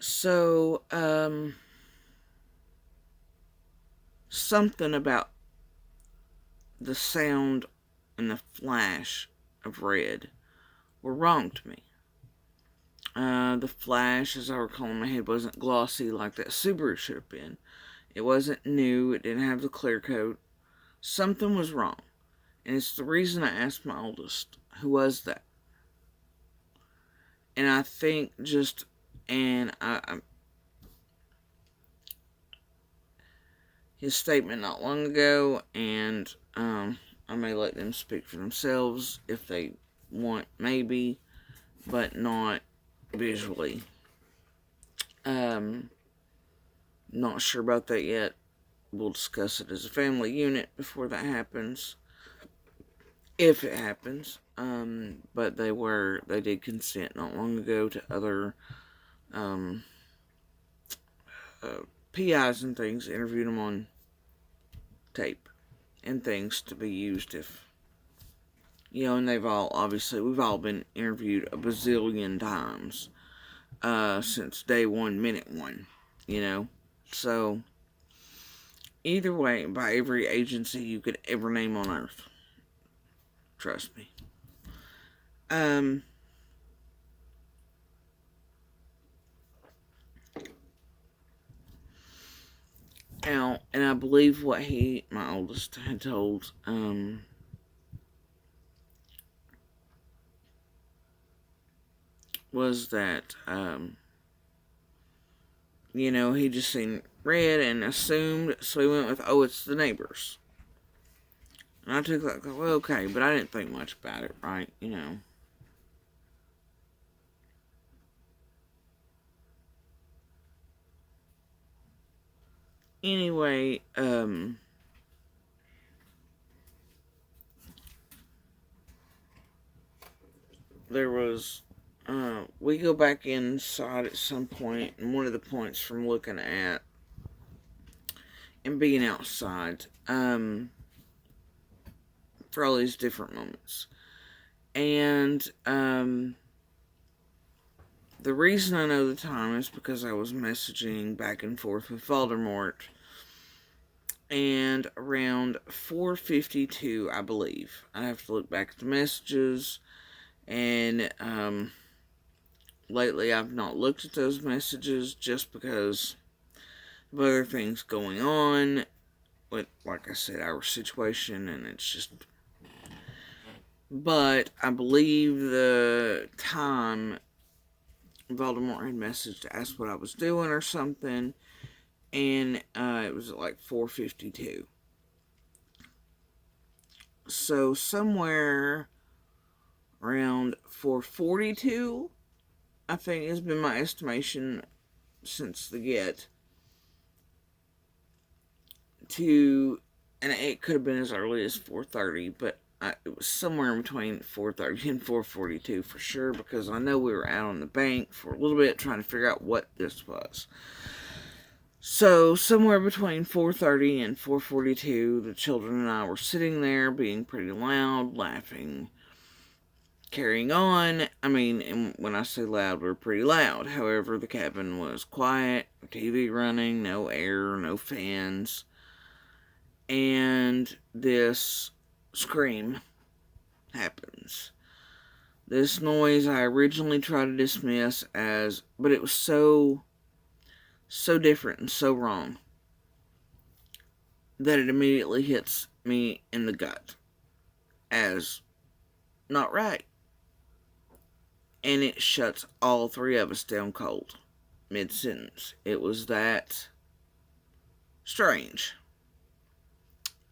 So, something about the sound and the flash of red were wrong to me. The flash, as I recall in my head, wasn't glossy like that Subaru should have been. It wasn't new. It didn't have the clear coat. Something was wrong. And it's the reason I asked my oldest, who was that? And I think just, and his statement not long ago, and I may let them speak for themselves if they want, maybe, but not visually. Um, Not sure about that yet. We'll discuss it as a family unit before that happens, if it happens. But they did consent not long ago to other um, uh, PIs and things, interviewed them on tape and things to be used if, and we've all been interviewed a bazillion times since day one, minute one, you know. So, either way, by every agency you could ever name on earth. Trust me. Um, Now, and I believe what my oldest, had told, was that, he just seen red and assumed, so he went with, oh, it's the neighbors. And I took that, well, okay, but I didn't think much about it, right? Anyway, there was, we go back inside at some point, and one of the points from looking at and being outside, for all these different moments. And, the reason I know the time is because I was messaging back and forth with Voldemort, and around 4:52, I believe. I have to look back at the messages, and lately I've not looked at those messages just because of other things going on with, like I said, our situation, and it's just. But I believe the time Voldemort had messaged to ask what I was doing or something, and it was at like 4:52. So somewhere around 4:42, I think has been my estimation since the get to, and it could have been as early as 4:30, but it was somewhere in between 4:30 and 4:42 for sure, because I know we were out on the bank for a little bit trying to figure out what this was. So somewhere between 4:30 and 4:42, the children and I were sitting there being pretty loud, laughing, carrying on. I mean, and when I say loud, we're pretty loud. However, the cabin was quiet, TV running, no air, no fans, and this scream happens. This noise I originally tried to dismiss as, but it was so different and so wrong that it immediately hits me in the gut as not right. And it shuts all three of us down cold mid sentence. It was that strange.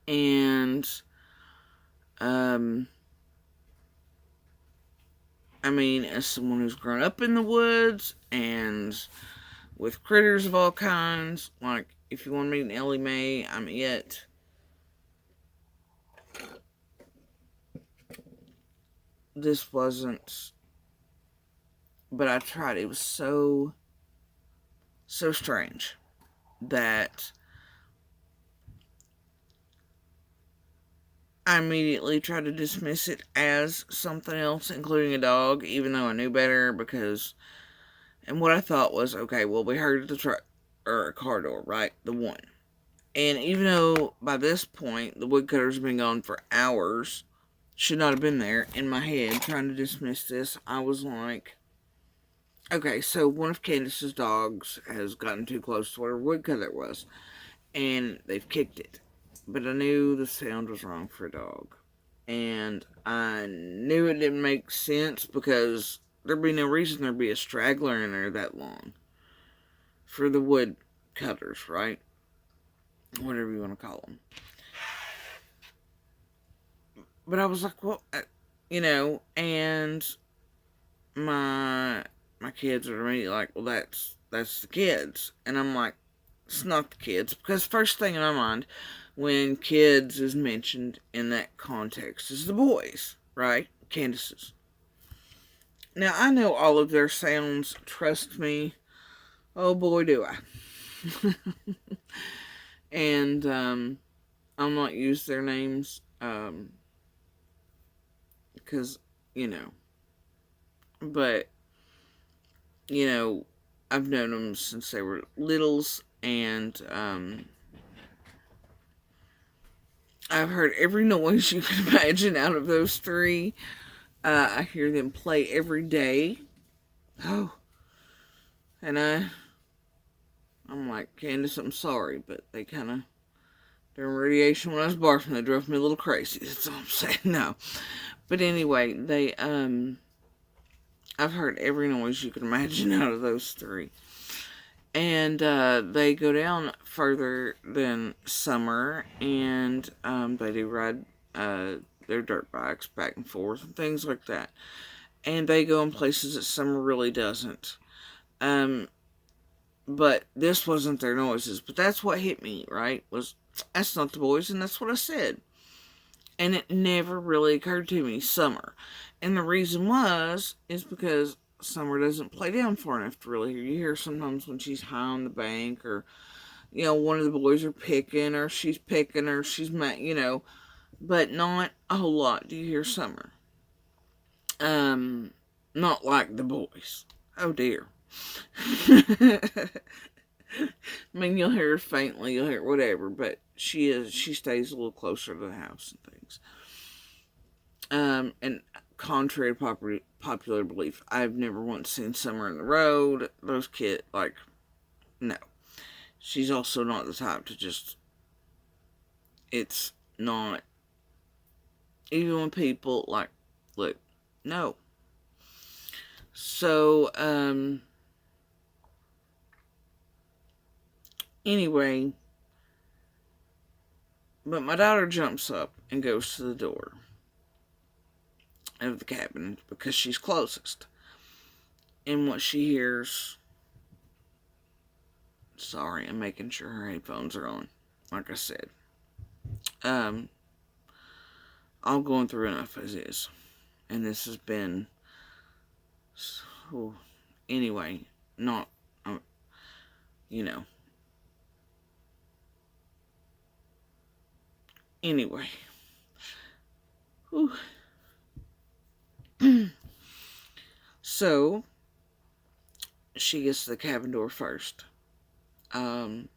And, I mean, as someone who's grown up in the woods and with critters of all kinds, like, if you want to meet an Ellie Mae, I'm it. This wasn't, but I tried. It was so strange that I immediately tried to dismiss it as something else, including a dog, even though I knew better, because And what I thought was, okay, well, we heard the truck or a car door, right? The one. And even though by this point the woodcutter's been gone for hours, should not have been there, in my head, trying to dismiss this, I was like, okay, so one of Candace's dogs has gotten too close to where woodcutter was, and they've kicked it. But I knew the sound was wrong for a dog. And I knew it didn't make sense because there'd be no reason there'd be a straggler in there that long for the wood cutters, right? Whatever you want to call them. But I was like, well, and my my kids are immediately like, well, that's the kids, and I'm like, it's not the kids, because first thing in my mind when kids is mentioned in that context is the boys, right? Candace's. Now I know all of their sounds. Trust me. Oh boy, do I. And I'll not use their names because but I've known them since they were littles, and I've heard every noise you can imagine out of those three. I hear them play every day. Oh, and I'm like, Candace, I'm sorry, but they kind of, during radiation when I was barfing, they drove me a little crazy. That's all I'm saying. No, but anyway, I've heard every noise you can imagine out of those three. And they go down further than Summer, and they do ride their dirt bikes back and forth and things like that. And they go in places that Summer really doesn't. But this wasn't their noises. But that's what hit me, right? That's not the boys, and that's what I said. And it never really occurred to me, Summer. And the reason is because Summer doesn't play down far enough to really hear. You hear sometimes when she's high on the bank, or, one of the boys are picking, or she's picking, or she's mad, but not a whole lot do you hear Summer. Not like the boys. Oh dear. I mean, you'll hear her faintly, you'll hear whatever, but she stays a little closer to the house and things. And contrary to popular belief, I've never once seen Summer in the road. Those kids, no. She's also not the type to just, it's not, even when people, look, no. So, anyway, but my daughter jumps up and goes to the door of the cabin because she's closest. And what she hears, sorry, I'm making sure her headphones are on, like I said. I'm going through enough as is. And this has been, anyway, not, you know. Anyway. So, she gets to the cabin door first. And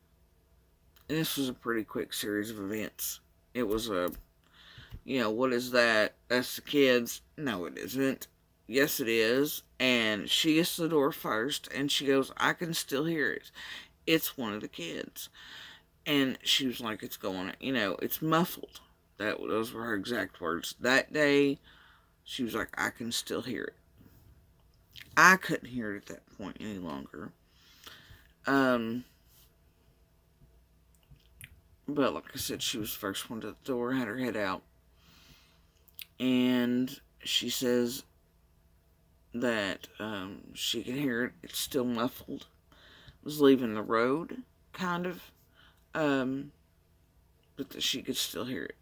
this was a pretty quick series of events. It was what is that? That's the kids. No, it isn't. Yes, it is. And she gets to the door first, and she goes, I can still hear it. It's one of the kids. And she was like, it's going, it's muffled. Those were her exact words. That day, she was like, I can still hear it. I couldn't hear it at that point any longer. But like I said, she was the first one to the door, had her head out. And she says that she can hear it. It's still muffled. It was leaving the road, kind of. But that she could still hear it.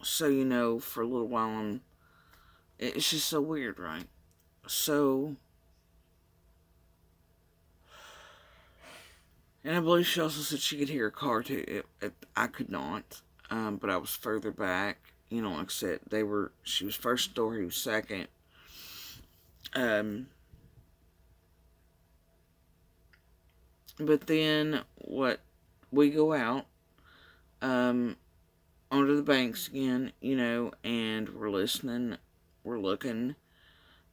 So, for a little while, it's just so weird, right? So, and I believe she also said she could hear a car too. I could not. but I was further back. Like I said, she was first door, he was second. But then we go out, onto the banks again, and we're listening, we're looking.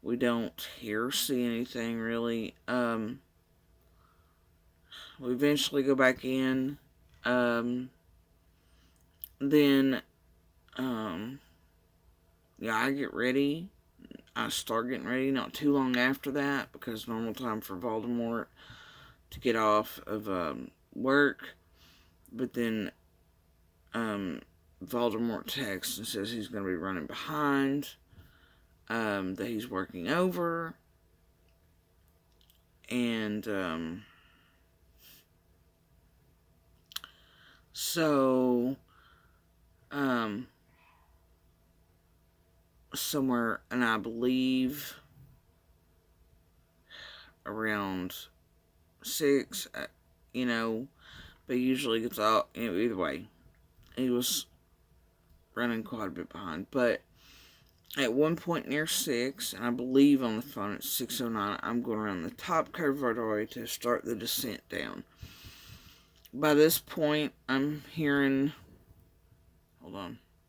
We don't hear or see anything really. We eventually go back in. Then, yeah, I get ready. I start getting ready not too long after that, because normal time for Voldemort to get off of work. But then Voldemort texts and says he's going to be running behind, that he's working over, and so somewhere, and I believe around 6, but usually gets out, either way. He was running quite a bit behind, but at one point near 6, and I believe on the phone at 6:09, I'm going around the top curve roadway to start the descent down. By this point, I'm hearing, hold on,